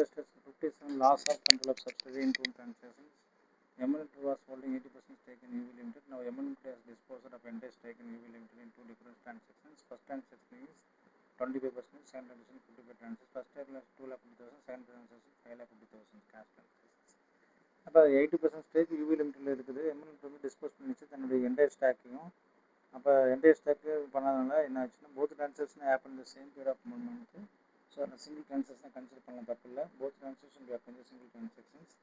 invested 57 loss of control of subsidiary in 2 transactions. M&T was holding 80% stake in UV Limited. Now M&T has disposed of entire stake in UV Limited in 2 different transactions. First transaction is 25%, second transaction 55 transactions. First transaction 2,50,000, second transaction 5,50,000 cash transactions. அப்போ 80% stack UV லிமிட்டில் இருக்குது. M&T வந்து dispose பண்ணிச்சு தன்னுடைய entire ஸ்டாக்கையும். அப்போ entire stock பண்ணதுனால என்ன ஆச்சுன்னா both transaction happen the same period of movement. So அந்த சிங்கிள் டிரான்சாக்ஷனை கன்சிடர் பண்ண தப்பு இல்லை. Both transaction happen the single transactions.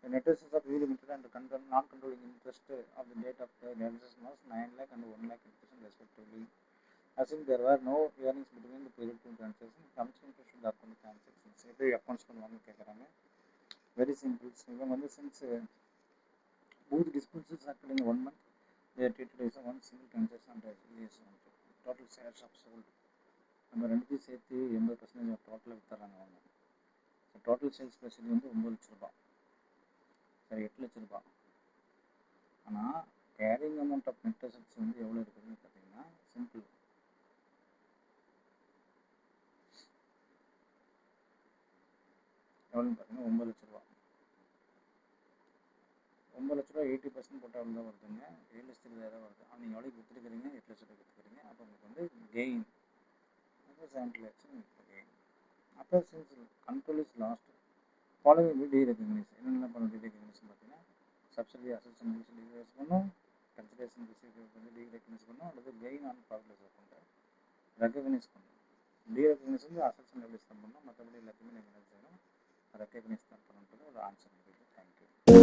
The net assets of UV Limited and the non-controlling interest of the date of the transaction was 9 lakh and 1 lakh respectively. Assume there were no earnings between the period two transactions. Commission should happen the transactions. எப்படி accounts பண்ணுவாங்கன்னு கேட்குறாங்க. Very simple. இவங்க வந்து since both disposals happened in 1 month, they are treated as one single transaction and total shares of sold. நம்ம ரெண்டுத்தையும் சேர்த்து 80% டோட்டலாக விற்றுறாங்க அவங்க. ஸோ டோட்டல் சேல்ஸ் ப்ரைஸ் இது வந்து 9 லட்ச ரூபா, சரி 8 லட்ச ரூபா. ஆனால் carrying amount of net assets வந்து எவ்வளோ இருக்குதுன்னு பார்த்தீங்கன்னா சிம்பிள். எவ்வளோன்னு பார்த்தீங்கன்னா 9 லட்ச ரூபா. 9 லட்ச ரூபா 80% போட்டால் எவ்வளோ தான் வருதுங்க? 7,20,000 வருது. ஆனால் நீங்கள் எவ்வளோக்கு விற்றுக்கிறீங்க? 8 லட்ச ரூபாய்க்கு விற்றுக்கிறீங்க. அப்போ உங்களுக்கு வந்து கெயின் அப்போ 70 lakhs கெயின். அப்போ since control is lost following will derecognise. என்னென்ன பண்ண டீரெகனைஸ் பார்த்தீங்கன்னா subsidy assets and lease derecognise பண்ணும், கன்சிடரேஷன் ரிசீவ் வந்து டீரெகனைஸ் பண்ணும், அல்லது கெயின் ஆன் ப்ராஃபிட் அக்கௌண்ட்டை ரெகனைஸ் பண்ணும். டீரெகனைஸ் வந்து அசெட்ஸ் அண்ட் லீஸ் தான் பண்ணணும், மற்றபடி எல்லாத்தையுமே நீங்கள் என்ன செய்யணும் ரெகனைஸ் தான் பண்ணணுன்றது ஒரு ஆன்சர். தேங்க்யூ.